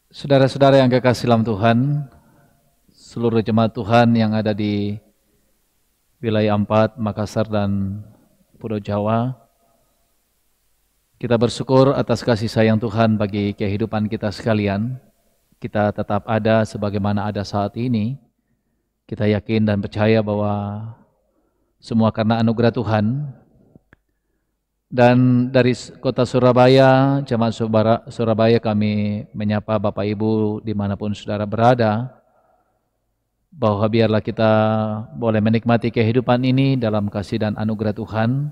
Saudara-saudara yang kekasih dalam Tuhan, seluruh jemaat Tuhan yang ada di wilayah 4, Makassar dan Pulau Jawa, kita bersyukur atas kasih sayang Tuhan bagi kehidupan kita sekalian. Kita tetap ada sebagaimana ada saat ini. Kita yakin dan percaya bahwa semua karena anugerah Tuhan. Dan dari kota Surabaya, jemaat Surabaya, kami menyapa Bapak Ibu dimanapun saudara berada, bahwa biarlah kita boleh menikmati kehidupan ini dalam kasih dan anugerah Tuhan.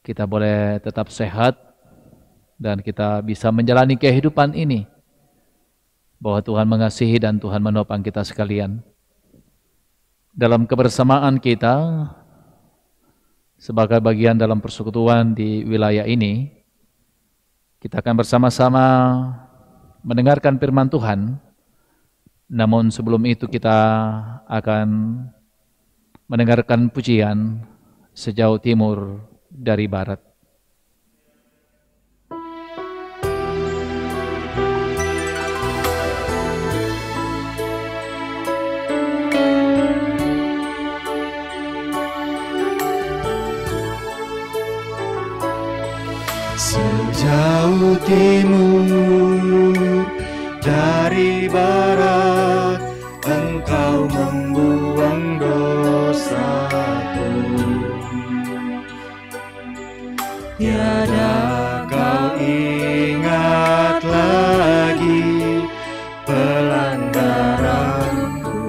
Kita boleh tetap sehat dan kita bisa menjalani kehidupan ini, bahwa Tuhan mengasihi dan Tuhan menopang kita sekalian. Dalam kebersamaan kita sebagai bagian dalam persekutuan di wilayah ini, kita akan bersama-sama mendengarkan firman Tuhan. Namun sebelum itu kita akan mendengarkan pujian sejauh timur dari barat. Sejauh timur dari barat, Engkau membuang dosaku. Tiada kau ingat lagi pelanggaranku.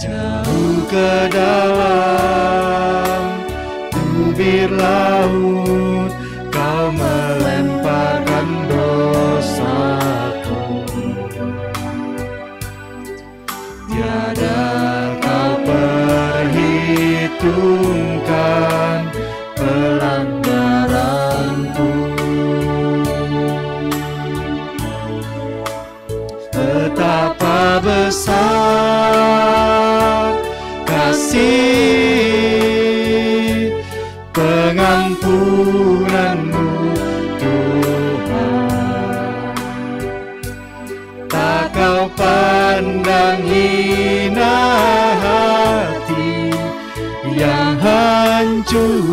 Jauh ke dalam bibir laut, kau melemparkan dosaku. Tiada kau perhitungkan pelanggaranku. Betapa besar kasih pengampunanmu, Tuhan. Tak kau pandang hina hati yang hancur.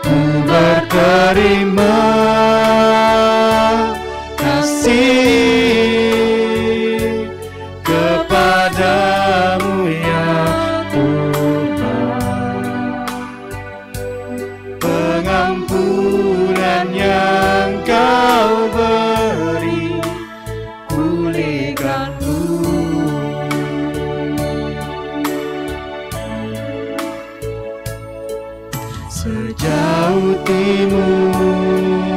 Ku berterima kasih kepadamu ya Tuhan. Pengampunan yang kau beri, pulihkanku. Sejauh timur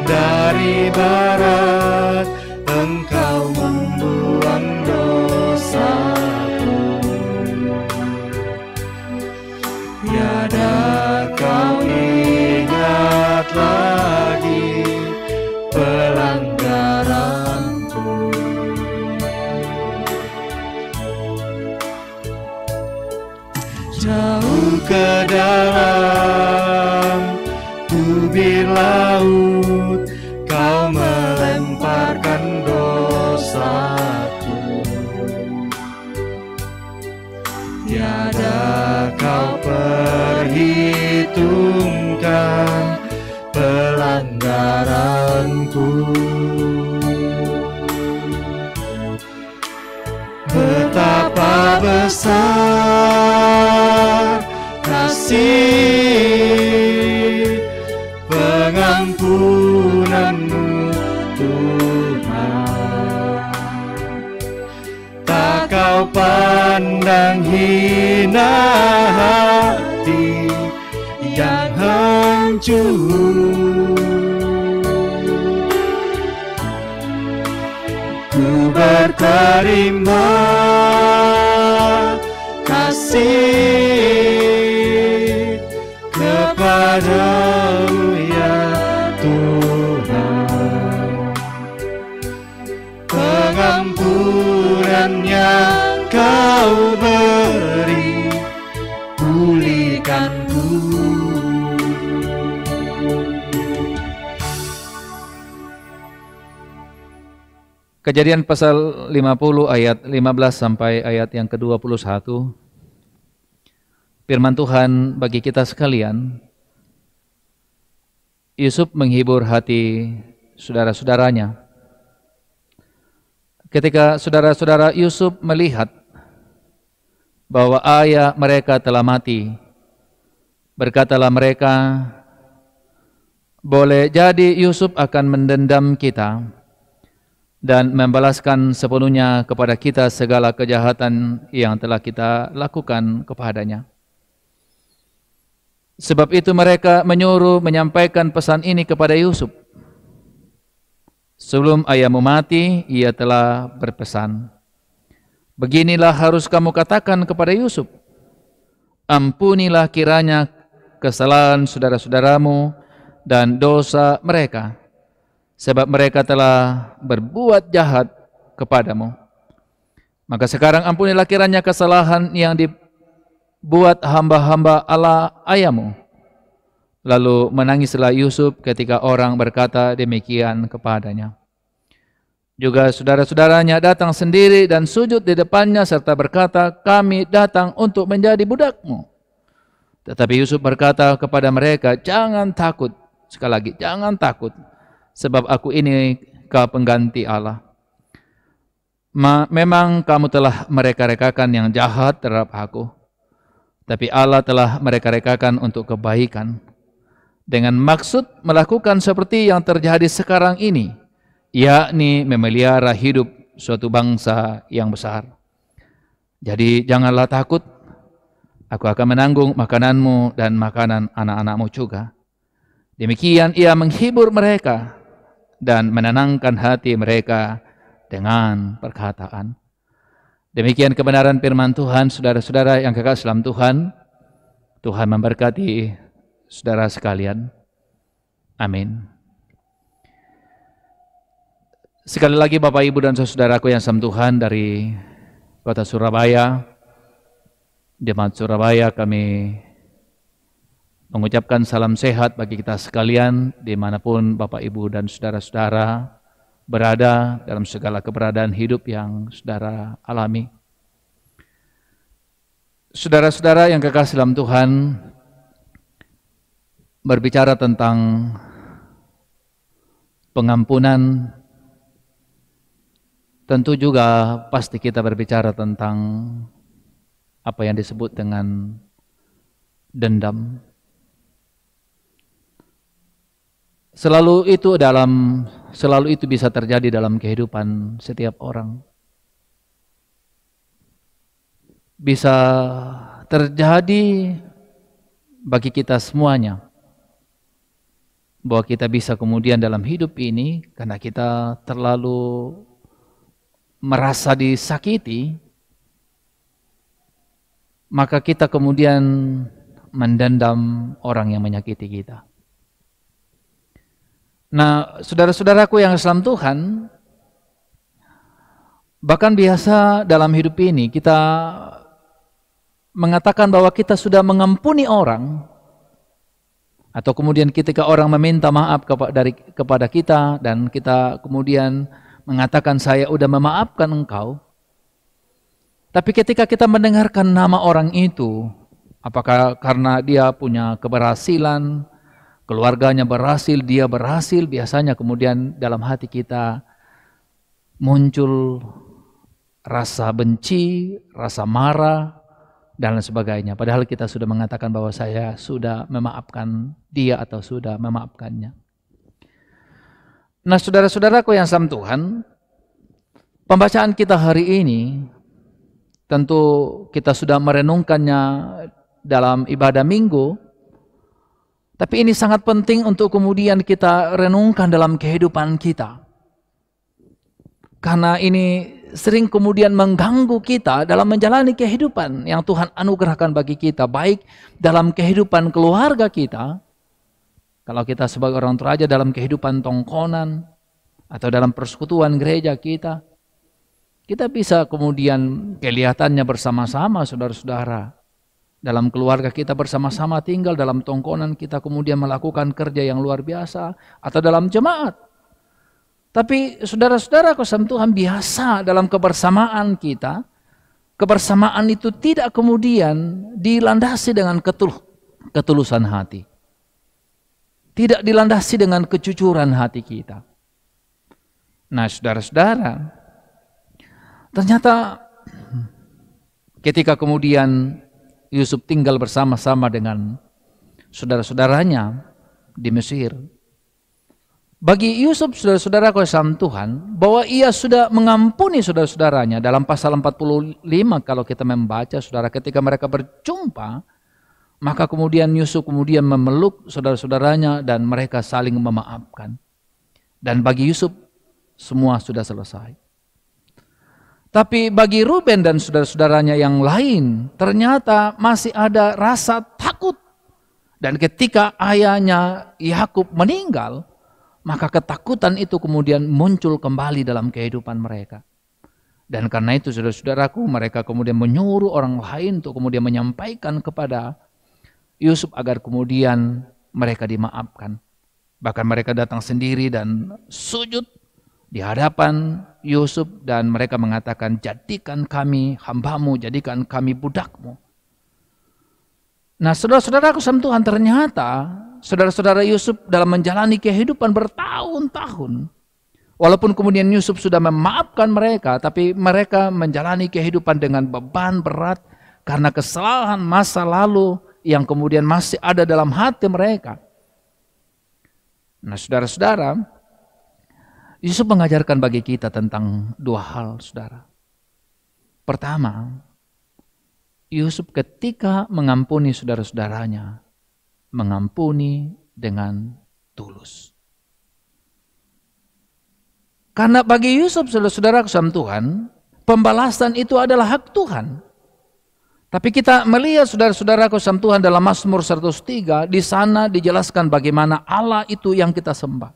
dari barat, Engkau membuang dosaku. Tiada kau ingat lagi pelanggaranku. Jauh ke dalam bibir laut, kau melemparkan dosaku. Tiada kau perhitungkan pelanggaranku. Betapa besar kasih pengampunanmu, Tuhan. Tak kau pandang hina hati yang hancur. Ku berterima kasih kepadamu ya Tuhan. Pengampunan yang kau beri, Kejadian pasal 50 ayat 15 sampai ayat yang ke-21. Firman Tuhan bagi kita sekalian. Yusuf menghibur hati saudara-saudaranya. Ketika saudara-saudara Yusuf melihat bahwa ayah mereka telah mati, berkatalah mereka, boleh jadi Yusuf akan mendendam kita dan membalaskan sepenuhnya kepada kita segala kejahatan yang telah kita lakukan kepadanya. Sebab itu mereka menyuruh menyampaikan pesan ini kepada Yusuf. Sebelum ayahmu mati, ia telah berpesan, beginilah harus kamu katakan kepada Yusuf, ampunilah kiranya kesalahan saudara-saudaramu dan dosa mereka, sebab mereka telah berbuat jahat kepadamu. Maka sekarang ampunilah kiranya kesalahan yang dibuat hamba-hamba Allah ayahmu. Lalu menangislah Yusuf ketika orang berkata demikian kepadanya. Juga saudara-saudaranya datang sendiri dan sujud di depannya serta berkata, kami datang untuk menjadi budakmu. Tetapi Yusuf berkata kepada mereka, jangan takut. Sekali lagi, jangan takut. Sebab aku ini kau pengganti Allah. Memang kamu telah mereka-rekakan yang jahat terhadap aku. Tapi Allah telah mereka-rekakan untuk kebaikan. Dengan maksud melakukan seperti yang terjadi sekarang ini. Yakni memelihara hidup suatu bangsa yang besar. Jadi janganlah takut. Aku akan menanggung makananmu dan makanan anak-anakmu juga. Demikian ia menghibur mereka dan menenangkan hati mereka dengan perkataan. Demikian kebenaran firman Tuhan, saudara-saudara yang kekasih dalam Tuhan. Tuhan memberkati saudara sekalian. Amin. Sekali lagi Bapak, Ibu, dan saudaraku yang dalam Tuhan dari kota Surabaya, Jemaat Surabaya, kami mengucapkan salam sehat bagi kita sekalian dimanapun Bapak, Ibu, dan saudara-saudara berada dalam segala keberadaan hidup yang saudara alami. Saudara-saudara yang kekasih dalam Tuhan, berbicara tentang pengampunan, tentu juga pasti kita berbicara tentang apa yang disebut dengan dendam. Selalu itu bisa terjadi dalam kehidupan setiap orang. Bisa terjadi bagi kita semuanya. Bahwa kita bisa kemudian dalam hidup ini karena kita terlalu merasa disakiti, maka kita kemudian mendendam orang yang menyakiti kita. Nah, saudara-saudaraku yang dalam Tuhan, bahkan biasa dalam hidup ini kita mengatakan bahwa kita sudah mengampuni orang, atau kemudian ketika orang meminta maaf kepada kita dan kita kemudian mengatakan saya sudah memaafkan engkau. Tapi ketika kita mendengarkan nama orang itu, apakah karena dia punya keberhasilan, keluarganya berhasil, dia berhasil, biasanya kemudian dalam hati kita muncul rasa benci, rasa marah, dan lain sebagainya. Padahal kita sudah mengatakan bahwa saya sudah memaafkan dia atau sudah memaafkannya. Nah, saudara-saudaraku yang sama Tuhan, pembacaan kita hari ini tentu kita sudah merenungkannya dalam ibadah minggu, tapi ini sangat penting untuk kemudian kita renungkan dalam kehidupan kita. Karena ini sering kemudian mengganggu kita dalam menjalani kehidupan yang Tuhan anugerahkan bagi kita, baik dalam kehidupan keluarga kita, kalau kita sebagai orang toraja dalam kehidupan tongkonan, atau dalam persekutuan gereja kita bisa kemudian kelihatannya bersama-sama saudara-saudara. Dalam keluarga kita bersama-sama tinggal, dalam tongkonan kita kemudian melakukan kerja yang luar biasa, atau dalam jemaat. Tapi saudara-saudara kasih Tuhan, biasa dalam kebersamaan kita, kebersamaan itu tidak kemudian dilandasi dengan ketulusan hati. Tidak dilandasi dengan kejujuran hati kita. Nah saudara-saudara, ternyata ketika kemudian Yusuf tinggal bersama-sama dengan saudara-saudaranya di Mesir, bagi Yusuf, saudara-saudara kasih Tuhan, bahwa ia sudah mengampuni saudara-saudaranya. Dalam pasal 45 kalau kita membaca, saudara, ketika mereka berjumpa, maka kemudian Yusuf kemudian memeluk saudara-saudaranya dan mereka saling memaafkan. Dan bagi Yusuf semua sudah selesai. Tapi bagi Ruben dan saudara-saudaranya yang lain, ternyata masih ada rasa takut. Dan ketika ayahnya Yakub meninggal, maka ketakutan itu kemudian muncul kembali dalam kehidupan mereka. Dan karena itu saudara-saudaraku, mereka kemudian menyuruh orang lain untuk kemudian menyampaikan kepada Yusuf agar kemudian mereka dimaafkan. Bahkan mereka datang sendiri dan sujud di hadapan Yusuf dan mereka mengatakan, jadikan kami hambamu, jadikan kami budakmu. Nah saudara-saudaraku sama Tuhan, ternyata saudara-saudara Yusuf dalam menjalani kehidupan bertahun-tahun, walaupun kemudian Yusuf sudah memaafkan mereka, tapi mereka menjalani kehidupan dengan beban berat karena kesalahan masa lalu yang kemudian masih ada dalam hati mereka. Nah saudara-saudara, Yusuf mengajarkan bagi kita tentang dua hal, saudara. Pertama, Yusuf ketika mengampuni saudara-saudaranya, mengampuni dengan tulus. Karena bagi Yusuf, saudara-saudara kasih Tuhan, pembalasan itu adalah hak Tuhan. Tapi kita melihat saudara-saudara kasih Tuhan dalam Mazmur 103, di sana dijelaskan bagaimana Allah itu yang kita sembah.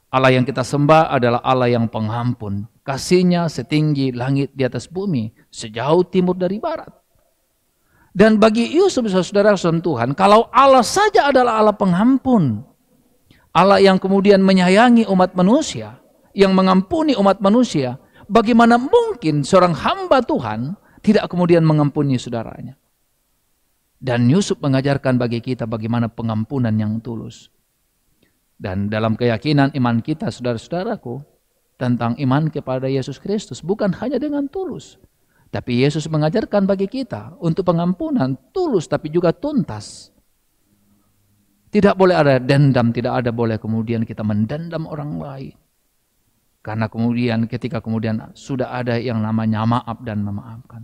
Allah yang kita sembah adalah Allah yang pengampun. Kasih-Nya setinggi langit di atas bumi, sejauh timur dari barat. Dan bagi Yusuf, saudara kasih Tuhan, kalau Allah saja adalah Allah pengampun, Allah yang kemudian menyayangi umat manusia, yang mengampuni umat manusia, bagaimana mungkin seorang hamba Tuhan tidak kemudian mengampuni saudaranya? Dan Yusuf mengajarkan bagi kita bagaimana pengampunan yang tulus. Dan dalam keyakinan iman kita, saudara-saudaraku, tentang iman kepada Yesus Kristus, bukan hanya dengan tulus, tapi Yesus mengajarkan bagi kita untuk pengampunan tulus tapi juga tuntas. Tidak boleh ada dendam, tidak ada boleh kemudian kita mendendam orang lain. Karena kemudian ketika kemudian sudah ada yang namanya maaf dan memaafkan.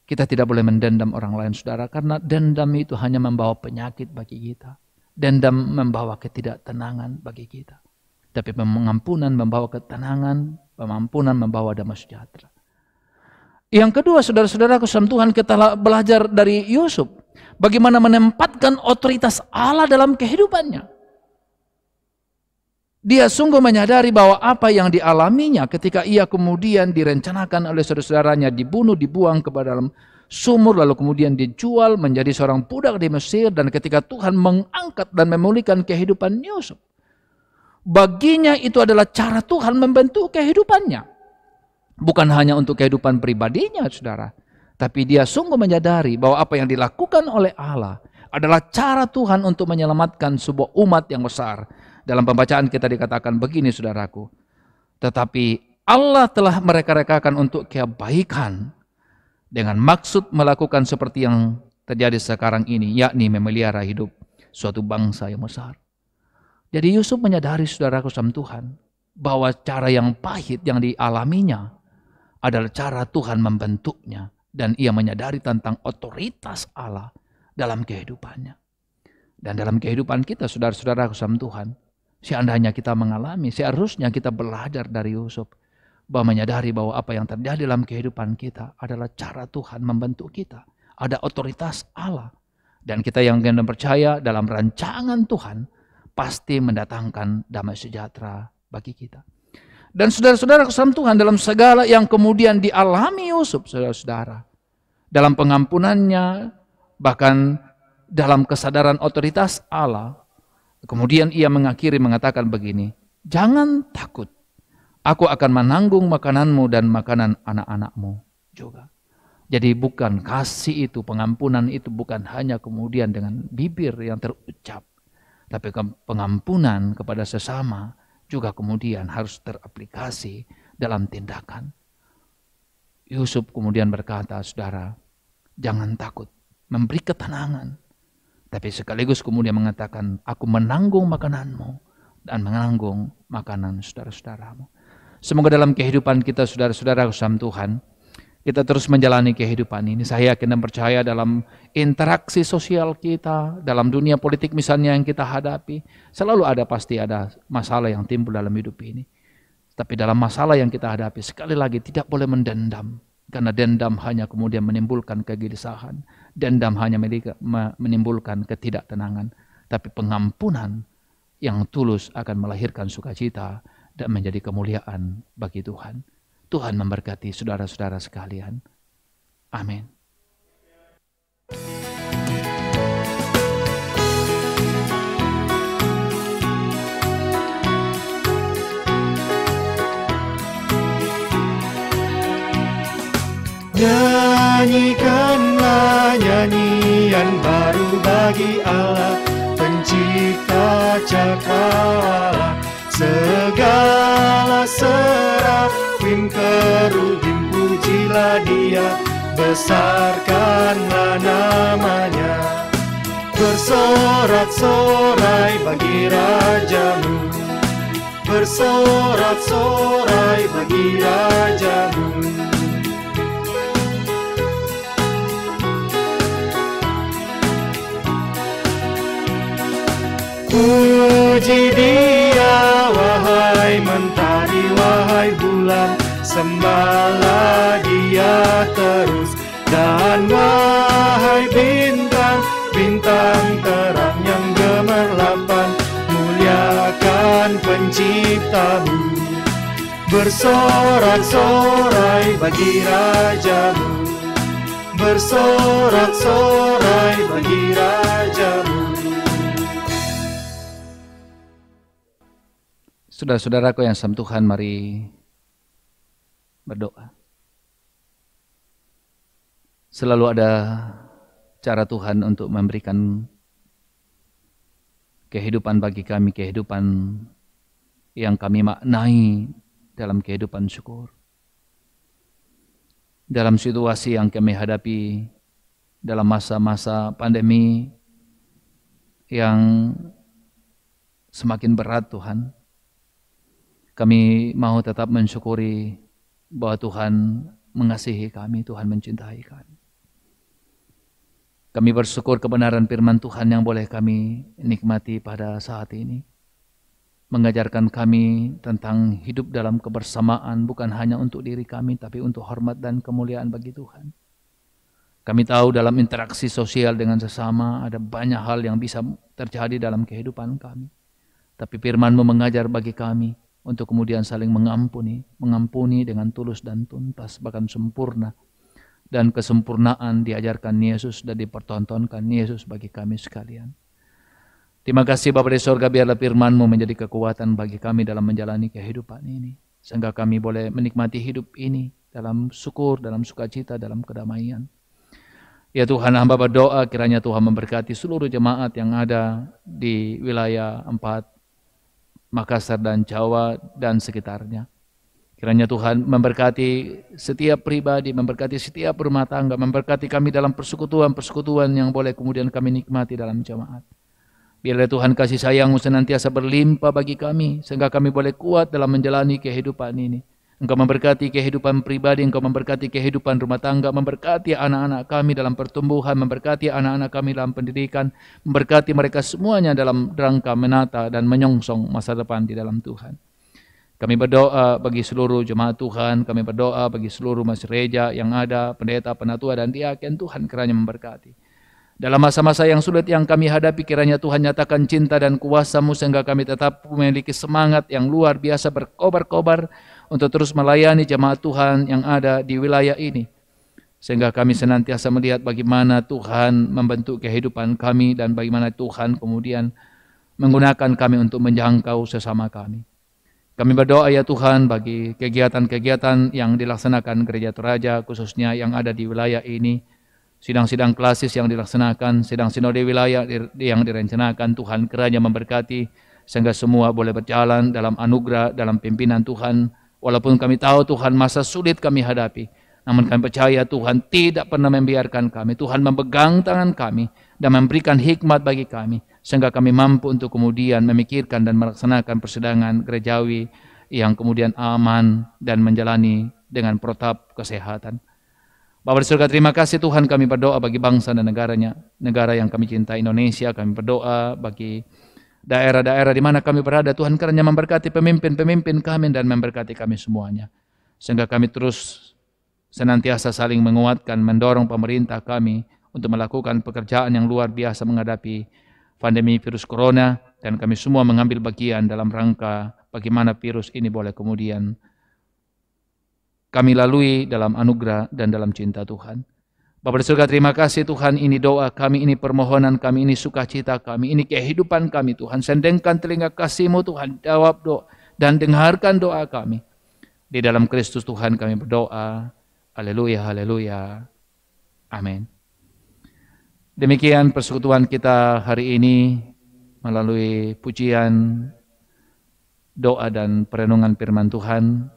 Kita tidak boleh mendendam orang lain, saudara, karena dendam itu hanya membawa penyakit bagi kita. Dendam membawa ketidaktenangan bagi kita. Tapi pengampunan membawa ketenangan, pengampunan membawa damai sejahtera. Yang kedua, saudara-saudara kasih Tuhan, kita belajar dari Yusuf bagaimana menempatkan otoritas Allah dalam kehidupannya. Dia sungguh menyadari bahwa apa yang dialaminya ketika ia kemudian direncanakan oleh saudara-saudaranya dibunuh, dibuang ke dalam sumur, lalu kemudian dijual menjadi seorang budak di Mesir, dan ketika Tuhan mengangkat dan memulihkan kehidupan Yusuf, baginya itu adalah cara Tuhan membentuk kehidupannya. Bukan hanya untuk kehidupan pribadinya, saudara, tapi dia sungguh menyadari bahwa apa yang dilakukan oleh Allah adalah cara Tuhan untuk menyelamatkan sebuah umat yang besar. Dalam pembacaan kita dikatakan begini, saudaraku, tetapi Allah telah mereka-rekakan untuk kebaikan dengan maksud melakukan seperti yang terjadi sekarang ini, yakni memelihara hidup suatu bangsa yang besar. Jadi Yusuf menyadari, saudaraku sama Tuhan, bahwa cara yang pahit yang dialaminya adalah cara Tuhan membentuknya, dan ia menyadari tentang otoritas Allah dalam kehidupannya. Dan dalam kehidupan kita, saudara-saudaraku sama Tuhan, seandainya kita mengalami, seharusnya kita belajar dari Yusuf, bahwa menyadari bahwa apa yang terjadi dalam kehidupan kita adalah cara Tuhan membentuk kita. Ada otoritas Allah. Dan kita yang percaya dalam rancangan Tuhan pasti mendatangkan damai sejahtera bagi kita. Dan saudara-saudara kesam Tuhan, dalam segala yang kemudian dialami Yusuf, saudara-saudara, dalam pengampunannya, bahkan dalam kesadaran otoritas Allah, kemudian ia mengakhiri mengatakan begini, Jangan takut. Aku akan menanggung makananmu dan makanan anak-anakmu juga. Jadi bukan kasih itu, pengampunan itu bukan hanya kemudian dengan bibir yang terucap. Tapi pengampunan kepada sesama juga kemudian harus teraplikasi dalam tindakan. Yusuf kemudian berkata, saudara, jangan takut, memberi ketenangan. Tapi sekaligus kemudian mengatakan, aku menanggung makananmu dan menanggung makanan saudara-saudaramu. Semoga dalam kehidupan kita, saudara-saudara usaha Tuhan, kita terus menjalani kehidupan ini. Saya yakin dan percaya dalam interaksi sosial kita, dalam dunia politik misalnya yang kita hadapi, selalu pasti ada masalah yang timbul dalam hidup ini. Tapi dalam masalah yang kita hadapi, sekali lagi tidak boleh mendendam. Karena dendam hanya kemudian menimbulkan kegelisahan. Dendam hanya menimbulkan ketidaktenangan. Tapi pengampunan yang tulus akan melahirkan sukacita dan menjadi kemuliaan bagi Tuhan. Tuhan memberkati saudara-saudara sekalian. Amin. Nyanyikanlah nyanyian baru bagi Allah, pencipta cakrawala. Segala serafim kerubim pujilah Dia, besarkanlah namanya. Bersorak-sorai bagi Rajamu, bersorak-sorai bagi Rajamu. Puji Dia, wahai mentari, wahai bulan, sembahlah Dia terus. Dan wahai bintang, bintang terang yang gemerlapan, muliakan penciptamu. Bersorak-sorai bagi Rajamu, bersorak-sorai bagi Rajamu. Saudara-saudaraku yang sama Tuhan, mari berdoa. Selalu ada cara Tuhan untuk memberikan kehidupan bagi kami, kehidupan yang kami maknai dalam kehidupan syukur. Dalam situasi yang kami hadapi, dalam masa-masa pandemi yang semakin berat Tuhan, kami mau tetap mensyukuri bahwa Tuhan mengasihi kami, Tuhan mencintai kami. Kami bersyukur kebenaran firman Tuhan yang boleh kami nikmati pada saat ini. Mengajarkan kami tentang hidup dalam kebersamaan, bukan hanya untuk diri kami, tapi untuk hormat dan kemuliaan bagi Tuhan. Kami tahu dalam interaksi sosial dengan sesama, ada banyak hal yang bisa terjadi dalam kehidupan kami. Tapi firman-Mu mengajar bagi kami, untuk kemudian saling mengampuni dengan tulus dan tuntas, bahkan sempurna. Dan kesempurnaan diajarkan Yesus dan dipertontonkan Yesus bagi kami sekalian. Terima kasih Bapa di sorga, biarlah firman-Mu menjadi kekuatan bagi kami dalam menjalani kehidupan ini. Sehingga kami boleh menikmati hidup ini dalam syukur, dalam sukacita, dalam kedamaian. Ya Tuhan, hamba berdoa kiranya Tuhan memberkati seluruh jemaat yang ada di wilayah 4 Makassar dan Jawa dan sekitarnya. Kiranya Tuhan memberkati setiap pribadi, memberkati setiap rumah tangga, memberkati kami dalam persekutuan-persekutuan yang boleh kemudian kami nikmati dalam jemaat. Biarlah Tuhan kasih sayang-Mu senantiasa berlimpah bagi kami, sehingga kami boleh kuat dalam menjalani kehidupan ini. Engkau memberkati kehidupan pribadi, Engkau memberkati kehidupan rumah tangga, memberkati anak-anak kami dalam pertumbuhan, memberkati anak-anak kami dalam pendidikan, memberkati mereka semuanya dalam rangka menata dan menyongsong masa depan di dalam Tuhan. Kami berdoa bagi seluruh jemaat Tuhan, kami berdoa bagi seluruh masjid yang ada, pendeta, penatua, dan diaken. Tuhan kiranya memberkati. Dalam masa-masa yang sulit yang kami hadapi, kiranya Tuhan nyatakan cinta dan kuasa-Mu sehingga kami tetap memiliki semangat yang luar biasa berkobar-kobar untuk terus melayani jemaat Tuhan yang ada di wilayah ini. Sehingga kami senantiasa melihat bagaimana Tuhan membentuk kehidupan kami dan bagaimana Tuhan kemudian menggunakan kami untuk menjangkau sesama kami. Kami berdoa ya Tuhan bagi kegiatan-kegiatan yang dilaksanakan Gereja Toraja, khususnya yang ada di wilayah ini, sidang-sidang klasis yang dilaksanakan, sidang sinode wilayah yang direncanakan, Tuhan kiranya memberkati, sehingga semua boleh berjalan dalam anugerah, dalam pimpinan Tuhan. Walaupun kami tahu Tuhan masa sulit kami hadapi, namun kami percaya Tuhan tidak pernah membiarkan kami. Tuhan memegang tangan kami dan memberikan hikmat bagi kami, sehingga kami mampu untuk kemudian memikirkan dan melaksanakan persidangan gerejawi yang kemudian aman dan menjalani dengan protap kesehatan. Bapa di surga, terima kasih Tuhan, kami berdoa bagi bangsa dan negaranya, negara yang kami cintai Indonesia. Kami berdoa bagi daerah-daerah di mana kami berada. Tuhan kiranya memberkati pemimpin-pemimpin kami dan memberkati kami semuanya, sehingga kami terus senantiasa saling menguatkan, mendorong pemerintah kami untuk melakukan pekerjaan yang luar biasa menghadapi pandemi virus corona, dan kami semua mengambil bagian dalam rangka bagaimana virus ini boleh kemudian kami lalui dalam anugerah dan dalam cinta Tuhan. Bapa di surga, terima kasih Tuhan, ini doa kami, ini permohonan kami, ini sukacita kami, ini kehidupan kami Tuhan. Sendengkan telinga kasih-Mu Tuhan, jawab doa dan dengarkan doa kami. Di dalam Kristus Tuhan kami berdoa. Haleluya, haleluya. Amin. Demikian persekutuan kita hari ini melalui pujian, doa dan perenungan firman Tuhan.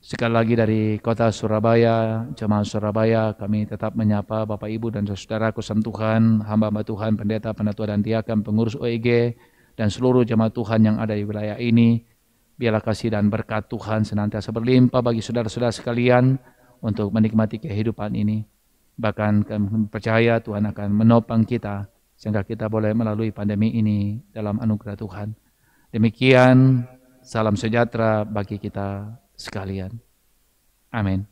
Sekali lagi dari kota Surabaya, jemaat Surabaya, kami tetap menyapa Bapak Ibu dan saudaraku Tuhan, hamba-hamba Tuhan, pendeta, penatua dan diaken, pengurus OEG, dan seluruh jemaat Tuhan yang ada di wilayah ini. Biarlah kasih dan berkat Tuhan senantiasa berlimpah bagi saudara-saudara sekalian untuk menikmati kehidupan ini. Bahkan kami percaya Tuhan akan menopang kita sehingga kita boleh melalui pandemi ini dalam anugerah Tuhan. Demikian, salam sejahtera bagi kita sekalian. Amin.